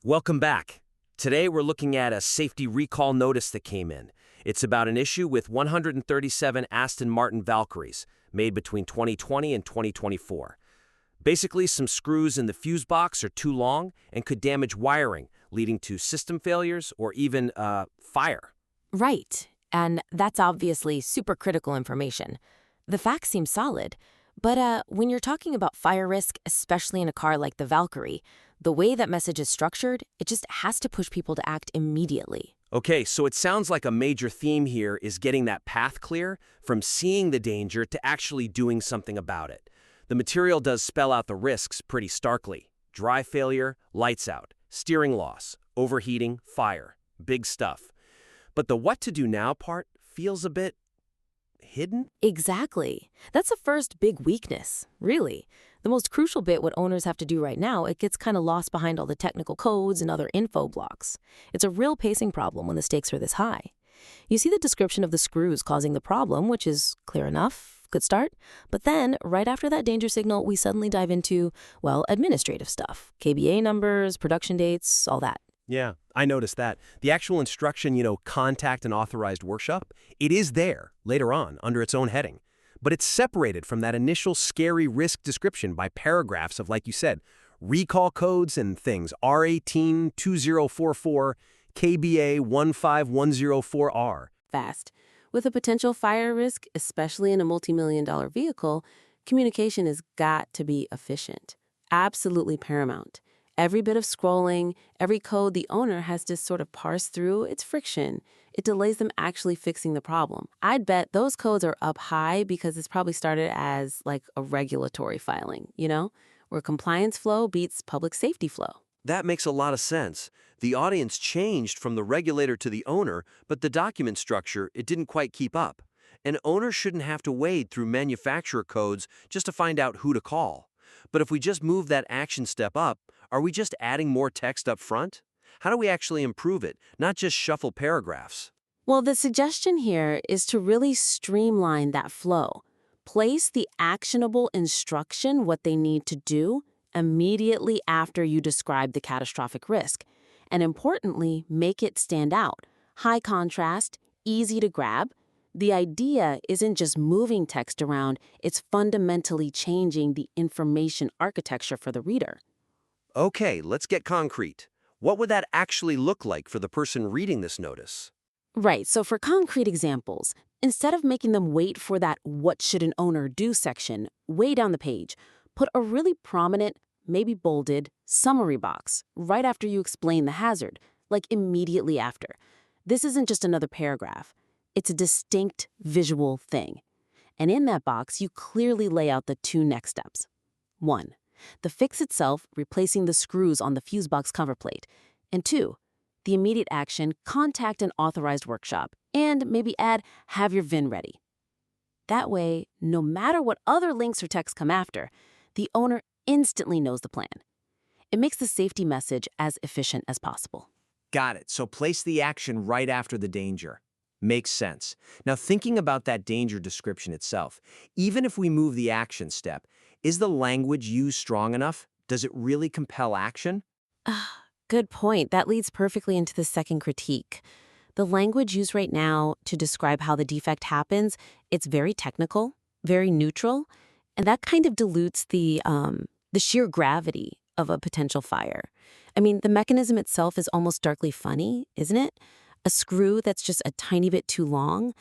Welcome back. Today we're looking at a safety recall notice that came in. It's about an issue with 137 Aston Martin Valkyries, made between 2020 and 2024. Basically, some screws in the fuse box are too long and could damage wiring, leading to system failures or even fire. Right, and that's obviously super critical information. The facts seem solid, but when you're talking about fire risk, especially in a car like the Valkyrie, the way that message is structured, it just has to push people to act immediately. Okay, so it sounds like a major theme here is getting that path clear from seeing the danger to actually doing something about it. The material does spell out the risks pretty starkly. Dry failure, lights out, steering loss, overheating, fire. Big stuff. But the what to do now part feels a bit hidden? Exactly. That's the first big weakness, really. The most crucial bit, what owners have to do right now, it gets kind of lost behind all the technical codes and other info blocks. It's a real pacing problem when the stakes are this high. You see the description of the screws causing the problem, which is clear enough, good start. But then, right after that danger signal, we suddenly dive into, well, administrative stuff. KBA numbers, production dates, all that. Yeah, I noticed that. The actual instruction, contact an authorized workshop, it is there later on under its own heading. But it's separated from that initial scary risk description by paragraphs of, like you said, recall codes and things, R18-2044, KBA 15104R. Fast. With a potential fire risk, especially in a multi-million-dollar vehicle, communication has got to be efficient. Absolutely paramount. Every bit of scrolling, every code the owner has to sort of parse through, it's friction. It delays them actually fixing the problem. I'd bet those codes are up high because it's probably started as like a regulatory filing, where compliance flow beats public safety flow. That makes a lot of sense. The audience changed from the regulator to the owner, but the document structure, it didn't quite keep up. An owner shouldn't have to wade through manufacturer codes just to find out who to call. But if we just move that action step up, are we just adding more text up front? How do we actually improve it, not just shuffle paragraphs? Well, the suggestion here is to really streamline that flow. Place the actionable instruction, what they need to do, immediately after you describe the catastrophic risk. And importantly, make it stand out. High contrast, easy to grab. The idea isn't just moving text around, it's fundamentally changing the information architecture for the reader. Okay, let's get concrete. What would that actually look like for the person reading this notice? Right, so for concrete examples, instead of making them wait for that "what should an owner do" section way down the page, put a really prominent, maybe bolded, summary box right after you explain the hazard, like immediately after. This isn't just another paragraph. It's a distinct visual thing. And in that box, you clearly lay out the two next steps. 1. The fix itself, replacing the screws on the fuse box cover plate. And 2. The immediate action, contact an authorized workshop, and maybe add, have your VIN ready. That way, no matter what other links or text come after, the owner instantly knows the plan. It makes the safety message as efficient as possible. Got it. So place the action right after the danger. Makes sense. Now, thinking about that danger description itself, even if we move the action step, is the language used strong enough? Does it really compel action? Good point. That leads perfectly into the second critique. The language used right now to describe how the defect happens, it's very technical, very neutral, and that kind of dilutes the sheer gravity of a potential fire. I mean, the mechanism itself is almost darkly funny, isn't it? A screw that's just a tiny bit too long.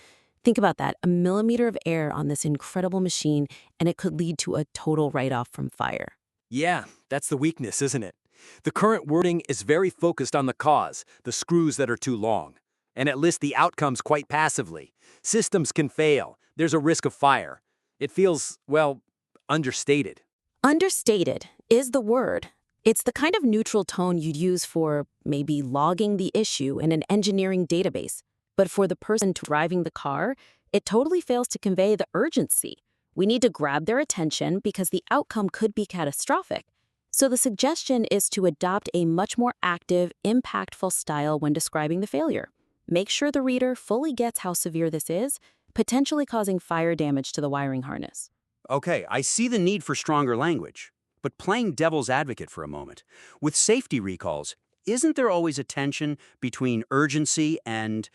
Think about that, a millimeter of air on this incredible machine, and it could lead to a total write-off from fire. Yeah, that's the weakness, isn't it? The current wording is very focused on the cause, the screws that are too long. And it lists the outcomes quite passively. Systems can fail. There's a risk of fire. It feels, well, understated. Understated is the word. It's the kind of neutral tone you'd use for maybe logging the issue in an engineering database. But for the person driving the car, it totally fails to convey the urgency. We need to grab their attention because the outcome could be catastrophic. So the suggestion is to adopt a much more active, impactful style when describing the failure. Make sure the reader fully gets how severe this is, potentially causing fire damage to the wiring harness. Okay, I see the need for stronger language. But playing devil's advocate for a moment, with safety recalls, isn't there always a tension between urgency and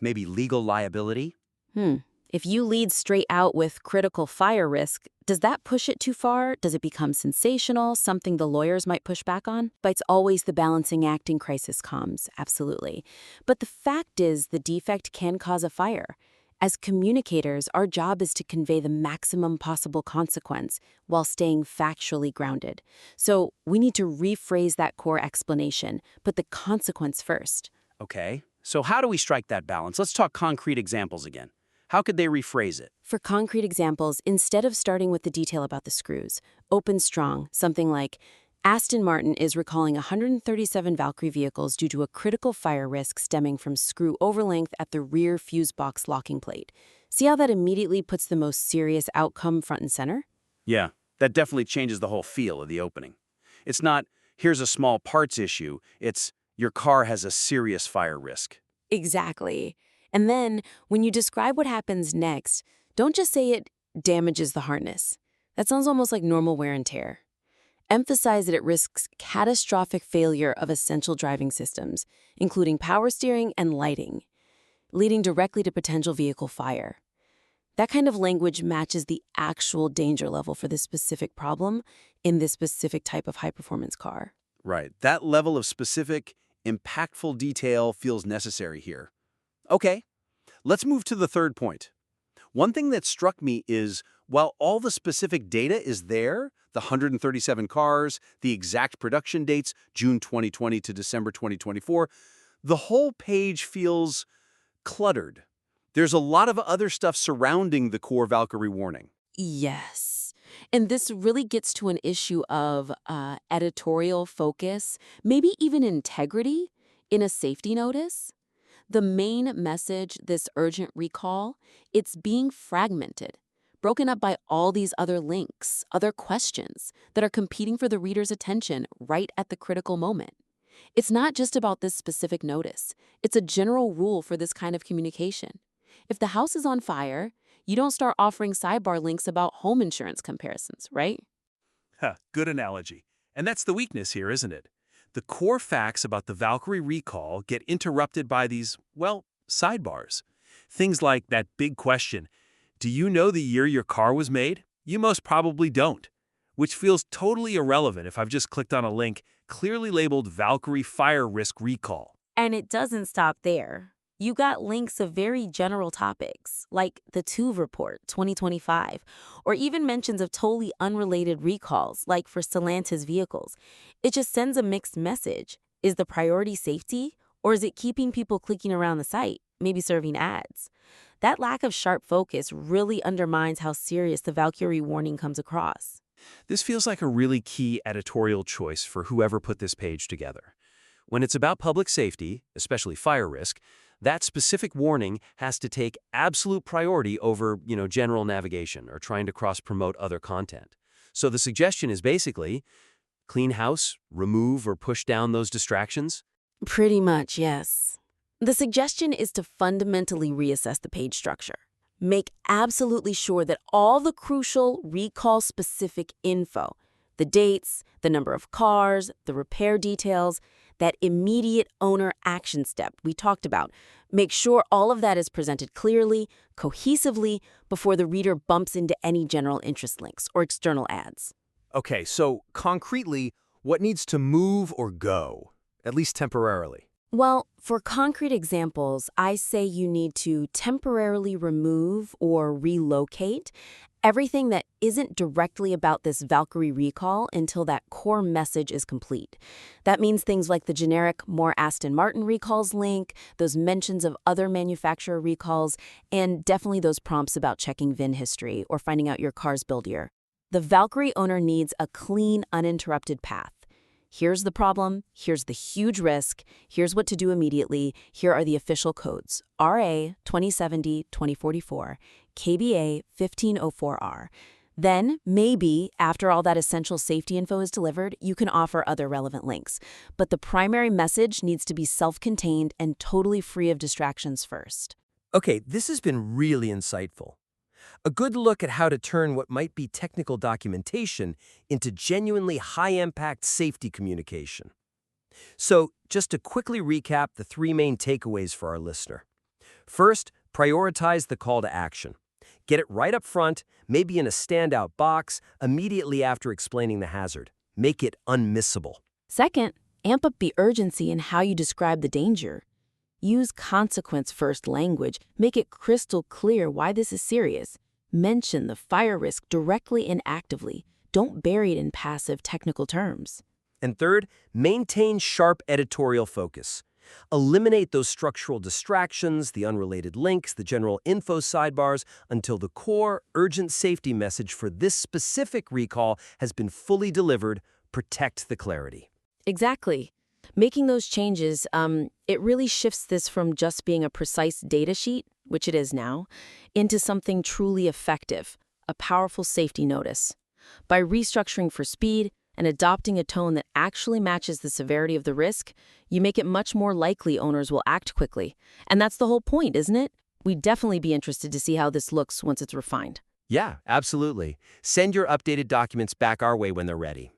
maybe legal liability? Hmm. If you lead straight out with critical fire risk, does that push it too far? Does it become sensational, something the lawyers might push back on? But it's always the balancing act in crisis comms, absolutely. But the fact is, the defect can cause a fire. As communicators, our job is to convey the maximum possible consequence while staying factually grounded. So we need to rephrase that core explanation, put the consequence first. Okay, so how do we strike that balance? Let's talk concrete examples again. How could they rephrase it? For concrete examples, instead of starting with the detail about the screws, open strong, something like, Aston Martin is recalling 137 Valkyrie vehicles due to a critical fire risk stemming from screw overlength at the rear fuse box locking plate. See how that immediately puts the most serious outcome front and center? Yeah, that definitely changes the whole feel of the opening. It's not, here's a small parts issue, it's, your car has a serious fire risk. Exactly. And then, when you describe what happens next, don't just say it damages the harness. That sounds almost like normal wear and tear. Emphasize that it risks catastrophic failure of essential driving systems, including power steering and lighting, leading directly to potential vehicle fire. That kind of language matches the actual danger level for this specific problem in this specific type of high-performance car. Right, that level of specific, impactful detail feels necessary here. Okay, let's move to the third point. One thing that struck me is, while all the specific data is there, the 137 cars, the exact production dates, June 2020 to December 2024, the whole page feels cluttered. There's a lot of other stuff surrounding the core Valkyrie warning. Yes. And this really gets to an issue of editorial focus, maybe even integrity in a safety notice. The main message, this urgent recall, it's being fragmented, broken up by all these other links, other questions that are competing for the reader's attention right at the critical moment. It's not just about this specific notice. It's a general rule for this kind of communication. If the house is on fire, you don't start offering sidebar links about home insurance comparisons, right? Good analogy. And that's the weakness here, isn't it? The core facts about the Valkyrie recall get interrupted by these, well, sidebars. Things like that big question, do you know the year your car was made? You most probably don't, which feels totally irrelevant if I've just clicked on a link clearly labeled Valkyrie Fire Risk Recall. And it doesn't stop there. You got links of very general topics, like the TUV report 2025, or even mentions of totally unrelated recalls, like for Stellantis vehicles. It just sends a mixed message. Is the priority safety, or is it keeping people clicking around the site, maybe serving ads? That lack of sharp focus really undermines how serious the Valkyrie warning comes across. This feels like a really key editorial choice for whoever put this page together. When it's about public safety, especially fire risk, that specific warning has to take absolute priority over, general navigation or trying to cross-promote other content. So the suggestion is basically, clean house, remove or push down those distractions. Pretty much, yes. The suggestion is to fundamentally reassess the page structure. Make absolutely sure that all the crucial recall-specific info, the dates, the number of cars, the repair details, that immediate owner action step we talked about, make sure all of that is presented clearly, cohesively, before the reader bumps into any general interest links or external ads. Okay, so concretely, what needs to move or go, at least temporarily? Well, for concrete examples, I say you need to temporarily remove or relocate everything that isn't directly about this Valkyrie recall until that core message is complete. That means things like the generic more Aston Martin recalls link, those mentions of other manufacturer recalls, and definitely those prompts about checking VIN history or finding out your car's build year. The Valkyrie owner needs a clean, uninterrupted path. Here's the problem, here's the huge risk, here's what to do immediately, here are the official codes, RA 2070-2044, KBA 1504R. Then, maybe, after all that essential safety info is delivered, you can offer other relevant links. But the primary message needs to be self-contained and totally free of distractions first. Okay, this has been really insightful. A good look at how to turn what might be technical documentation into genuinely high-impact safety communication. So, just to quickly recap the three main takeaways for our listener. First, prioritize the call to action. Get it right up front, maybe in a standout box, immediately after explaining the hazard. Make it unmissable. Second, amp up the urgency in how you describe the danger. Use consequence-first language. Make it crystal clear why this is serious. Mention the fire risk directly and actively. Don't bury it in passive technical terms. And third, maintain sharp editorial focus. Eliminate those structural distractions, the unrelated links, the general info sidebars, until the core, urgent safety message for this specific recall has been fully delivered. Protect the clarity. Exactly. Making those changes, it really shifts this from just being a precise data sheet, which it is now, into something truly effective, a powerful safety notice. By restructuring for speed and adopting a tone that actually matches the severity of the risk, you make it much more likely owners will act quickly. And that's the whole point, isn't it? We'd definitely be interested to see how this looks once it's refined. Yeah, absolutely. Send your updated documents back our way when they're ready.